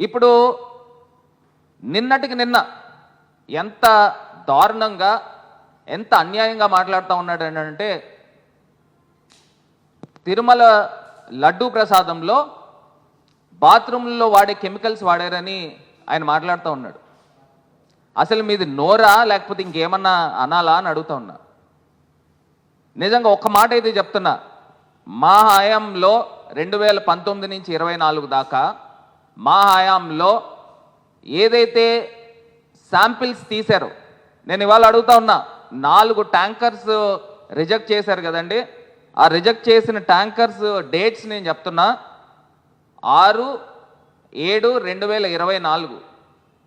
ఇప్పుడు నిన్నటికి నిన్న ఎంత దారుణంగా ఎంత అన్యాయంగా మాట్లాడుతూ ఉన్నాడు అంటే తిరుమల లడ్డూ ప్రసాదంలో బాత్రూంలో వాడే కెమికల్స్ వాడారని ఆయన మాట్లాడుతూ ఉన్నాడు. అసలు మీది నోరా లేకపోతే ఇంకేమన్నా అనాలా అని అడుగుతా ఉన్నా. నిజంగా ఒక్క మాట అయితే చెప్తున్నా, మా హయాంలో 2019 నుంచి 24 దాకా మా హయాంలో ఏదైతే శాంపిల్స్ తీశారో, నేను ఇవాళ అడుగుతా ఉన్నా, 4 ట్యాంకర్స్ రిజెక్ట్ చేశారు కదండి. ఆ రిజెక్ట్ చేసిన ట్యాంకర్స్ డేట్స్ నేను చెప్తున్నా, 6/7/2024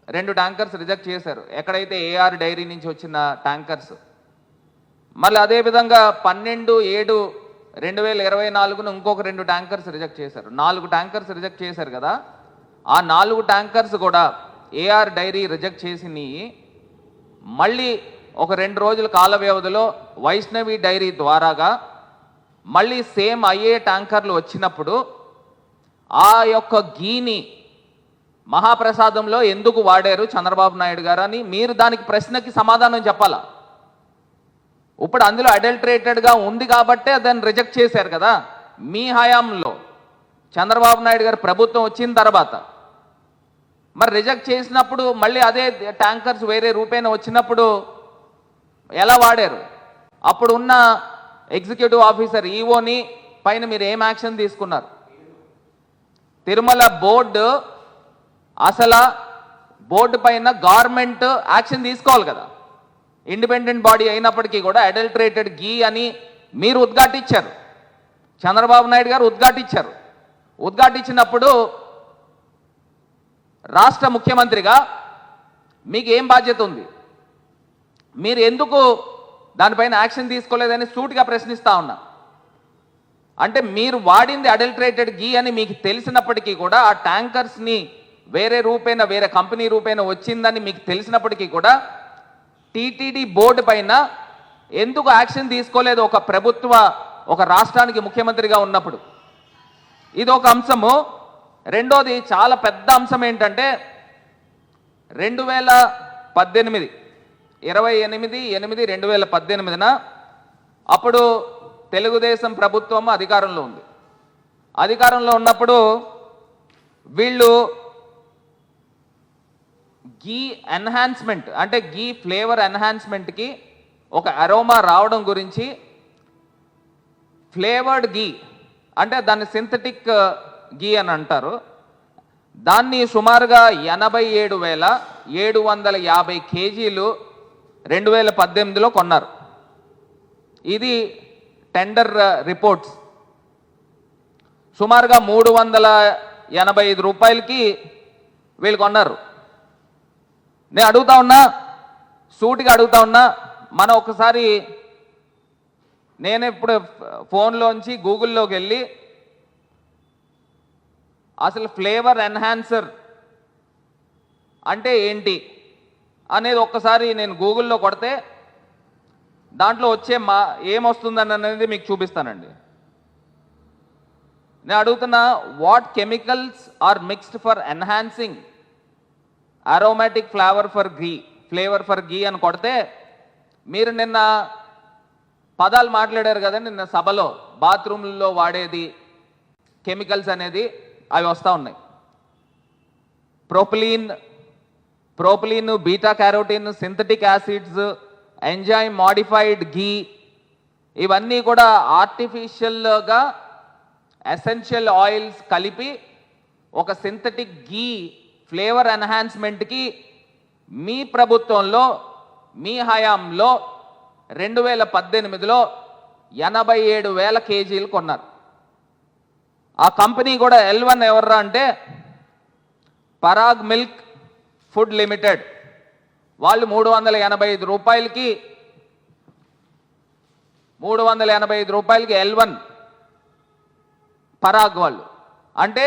2 ట్యాంకర్స్ రిజెక్ట్ చేశారు. ఎక్కడైతే ఏఆర్ డైరీ నుంచి వచ్చిన ట్యాంకర్స్. మళ్ళీ అదేవిధంగా 12/7/2024 ఇంకొక 2 ట్యాంకర్స్ రిజెక్ట్ చేశారు. 4 ట్యాంకర్స్ రిజెక్ట్ చేశారు కదా. ఆ 4 ట్యాంకర్స్ కూడా ఏఆర్ డైరీ రిజెక్ట్ చేసినవి మళ్ళీ ఒక 2 రోజుల కాల వ్యవధిలో వైష్ణవి డైరీ ద్వారాగా మళ్ళీ సేమ్ అయ్యే ట్యాంకర్లు వచ్చినప్పుడు ఆ యొక్క గీని మహాప్రసాదంలో ఎందుకు వాడారు చంద్రబాబు నాయుడు గారు అని మీరు దానికి ప్రశ్నకి సమాధానం చెప్పాలా. ఇప్పుడు అందులో అడల్టరేటెడ్గా ఉంది కాబట్టే దాన్ని రిజెక్ట్ చేశారు కదా. మీ హయాంలో చంద్రబాబు నాయుడు గారు ప్రభుత్వం వచ్చిన తర్వాత మరి రిజెక్ట్ చేసినప్పుడు మళ్ళీ అదే ట్యాంకర్స్ వేరే రూపేణ వచ్చినప్పుడు ఎలా వాడారు? అప్పుడు ఉన్న ఎగ్జిక్యూటివ్ ఆఫీసర్ ఈఓని పైన మీరు ఏం యాక్షన్ తీసుకున్నారు? తిరుమల బోర్డు అసలు బోర్డు పైన గవర్నమెంట్ యాక్షన్ తీసుకోవాలి కదా. ఇండిపెండెంట్ బాడీ అయినప్పటికీ కూడా అడల్టరేటెడ్ గీ అని మీరు ఉద్ఘాటించారు, చంద్రబాబు నాయుడు గారు ఉద్ఘాటించారు. ఉద్ఘాటించినప్పుడు రాష్ట్ర ముఖ్యమంత్రిగా మీకు ఏం బాధ్యత ఉంది? మీరు ఎందుకు దానిపైన యాక్షన్ తీసుకోలేదని సూటిగా ప్రశ్నిస్తా ఉన్నా. అంటే మీరు వాడింది అడల్టరేటెడ్ గీ అని మీకు తెలిసినప్పటికీ కూడా ఆ ట్యాంకర్స్ని వేరే రూపేణ వేరే కంపెనీ రూపేణ వచ్చిందని మీకు తెలిసినప్పటికీ కూడా టీటీడీ బోర్డు పైన ఎందుకు యాక్షన్ తీసుకోలేదు ఒక ప్రభుత్వ ఒక రాష్ట్రానికి ముఖ్యమంత్రిగా ఉన్నప్పుడు? ఇది ఒక అంశము. రెండోది చాలా పెద్ద అంశం ఏంటంటే 28/8/2018 అప్పుడు తెలుగుదేశం ప్రభుత్వం అధికారంలో ఉంది. అధికారంలో ఉన్నప్పుడు వీళ్ళు గీ ఎన్హాన్స్మెంట్ అంటే గీ ఫ్లేవర్ ఎన్హాన్స్మెంట్కి ఒక అరోమా రావడం గురించి ఫ్లేవర్డ్ గీ అంటే దాన్ని సింథటిక్ గీ అని అంటారు. దాన్ని సుమారుగా 87,750 కేజీలు 2018లో కొన్నారు. ఇది టెండర్ రిపోర్ట్స్. సుమారుగా 385 రూపాయలకి వీళ్ళు కొన్నారు. నేను అడుగుతా ఉన్నా, సూటిగా అడుగుతా ఉన్నా, మనం ఒకసారి నేను ఇప్పుడు ఫోన్లోంచి గూగుల్లోకి వెళ్ళి అసలు ఫ్లేవర్ ఎన్హాన్సర్ అంటే ఏంటి అనేది ఒక్కసారి నేను గూగుల్లో కొడితే దాంట్లో వచ్చే ఏమొస్తుందని అనేది మీకు చూపిస్తానండి. నేను అడుగుతున్నా, what chemicals are mixed for enhancing aromatic flavour for ghee అని కొడితే మీరు నిన్న పదాలు మాట్లాడారు కదా నిన్న సభలో, బాత్రూంలో వాడేది కెమికల్స్ అనేది అవి వస్తూ ఉన్నాయి. Propylene, beta carotene, synthetic acids, enzyme modified ghee, ఇవన్నీ కూడా ఆర్టిఫిషియల్గా ఎసెన్షియల్ ఆయిల్స్ కలిపి ఒక సింథటిక్ గీ ఫ్లేవర్ ఎన్హాన్స్మెంట్కి మీ ప్రభుత్వంలో మీ హయాంలో 2018లో 87,000 కేజీలు కొన్నారు. ఆ కంపెనీ కూడా L1 ఎవర్రా అంటే పరాగ్ మిల్క్ ఫుడ్ లిమిటెడ్. వాళ్ళు 385 రూపాయలకి L1 పరాగ్ వాళ్ళు. అంటే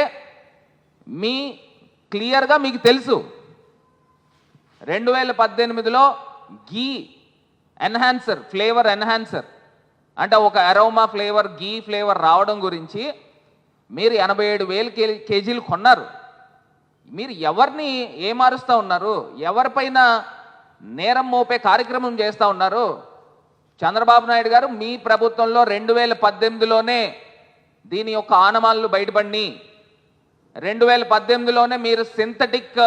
మీ క్లియర్గా మీకు తెలుసు 2018లో గీ ఎన్హాన్సర్ ఫ్లేవర్ ఎన్హాన్సర్ అంటే ఒక అరోమా ఫ్లేవర్ గీ ఫ్లేవర్ రావడం గురించి మీరు 87,000 కేజీలు కొన్నారు. మీరు ఎవరిని ఏమారుస్తూ ఉన్నారు? ఎవరిపైన నేరం మోపే కార్యక్రమం చేస్తూ ఉన్నారు? చంద్రబాబు నాయుడు గారు మీ ప్రభుత్వంలో 2018లోనే దీని యొక్క ఆనమాలను బయటపడి 2018లోనే మీరు సింథటిక్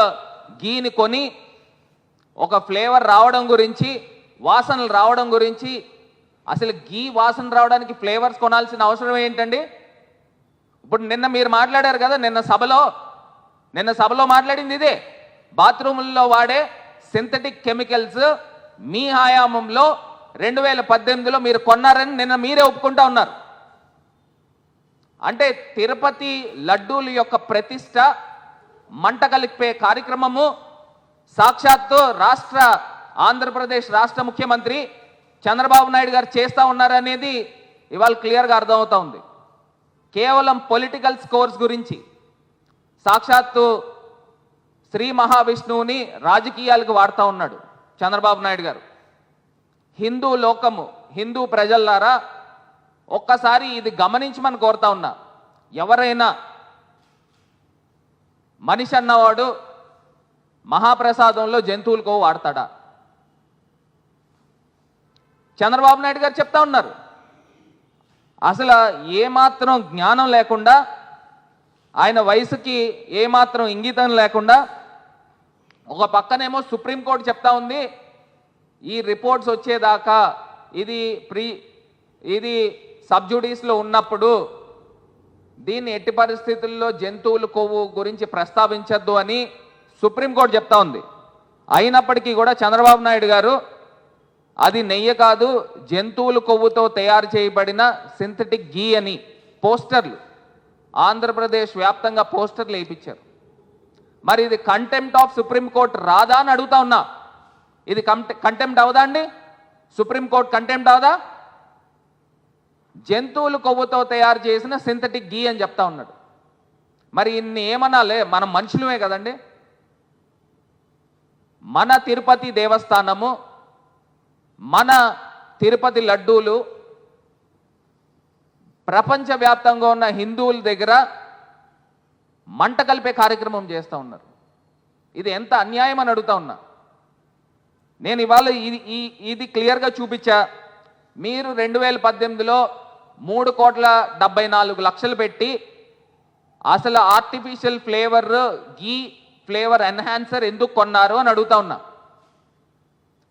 గీని కొని ఒక ఫ్లేవర్ రావడం గురించి, వాసనలు రావడం గురించి, అసలు గీ వాసన రావడానికి ఫ్లేవర్స్ కొనాల్సిన అవసరం ఏంటండి? ఇప్పుడు నిన్న మీరు మాట్లాడారు కదా, నిన్న సభలో మాట్లాడింది ఇదే. బాత్రూముల్లో వాడే సింథటిక్ కెమికల్స్ మీ హయాంలో 2018లో మీరు కొన్నారని నిన్న మీరే ఒప్పుకుంటా ఉన్నారు. అంటే తిరుపతి లడ్డూల యొక్క ప్రతిష్ట మంట కలిపే కార్యక్రమము సాక్షాత్తు ఆంధ్రప్రదేశ్ రాష్ట్ర ముఖ్యమంత్రి చంద్రబాబు నాయుడు గారు చేస్తూ ఉన్నారనేది ఇవాళ క్లియర్గా అర్థమవుతా ఉంది. కేవలం పొలిటికల్ స్కోర్స్ గురించి సాక్షాత్తు శ్రీ మహావిష్ణువుని రాజకీయాలకు వాడుతూ ఉన్నాడు చంద్రబాబు నాయుడు గారు. హిందూ లోకము, హిందూ ప్రజల్లారా ఒక్కసారి ఇది గమనించమని కోరుతా ఉన్నా. ఎవరైనా మనిషి అన్నవాడు మహాప్రసాదంలో జంతువుల కొవ్వు వాడతాడా? చంద్రబాబు నాయుడు గారు చెప్తా ఉన్నారు. అసలు ఏమాత్రం జ్ఞానం లేకుండా, ఆయన వయసుకి ఏమాత్రం ఇంగితం లేకుండా, ఒక పక్కనేమో సుప్రీంకోర్టు చెప్తా ఉంది ఈ రిపోర్ట్స్ వచ్చేదాకా ఇది సబ్జుడీస్లో ఉన్నప్పుడు దీన్ని ఎట్టి పరిస్థితుల్లో జంతువుల కొవ్వు గురించి ప్రస్తావించద్దు అని సుప్రీంకోర్టు చెప్తా ఉంది. అయినప్పటికీ కూడా చంద్రబాబు నాయుడు గారు అది నెయ్యి కాదు, జంతువుల కొవ్వుతో తయారు చేయబడిన సింథటిక్ గీ అని పోస్టర్లు ఆంధ్రప్రదేశ్ వ్యాప్తంగా పోస్టర్లు వేయించారు. మరి ఇది కంటెంప్ట్ ఆఫ్ సుప్రీంకోర్టు రాదా అని అడుగుతా ఉన్నా. ఇది కంటెంప్ట్ అవదా అండి? సుప్రీంకోర్టు కంటెంప్ట్ అవదా? జంతువుల కొవ్వుతో తయారు చేసిన సింథటిక్ గీ అని చెప్తా ఉన్నాడు. మరి ఇన్ని ఏమనాలే, మనం మనుషులమే కదండి. మన తిరుపతి దేవస్థానము, మన తిరుపతి లడ్డూలు ప్రపంచవ్యాప్తంగా ఉన్న హిందువుల దగ్గర మంట కలిపే కార్యక్రమం చేస్తూ ఉన్నారు. ఇది ఎంత అన్యాయం అని అడుగుతా ఉన్నా. నేను ఇవాళ ఇది క్లియర్గా చూపించా. మీరు 2018లో 3,74,00,000 పెట్టి అసలు ఆర్టిఫిషియల్ ఫ్లేవర్ గీ ఫ్లేవర్ ఎన్హాన్సర్ ఎందుకు కొన్నారు అని అడుగుతా ఉన్నా.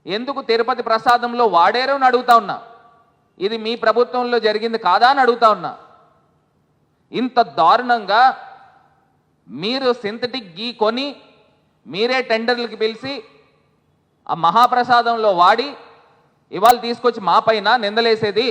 ఎందుకు తిరుపతి ప్రసాదంలో వాడారు అని అడుగుతా ఉన్నా. ఇది మీ ప్రభుత్వంలో జరిగింది కాదా అని అడుగుతా ఉన్నా. ఇంత దారుణంగా మీరు సింథటిక్ గీ కొని మీరే టెండర్లకి పిలిచి ఆ మహాప్రసాదంలో వాడి ఇవాళ తీసుకొచ్చి మా పైన నిందలేసేది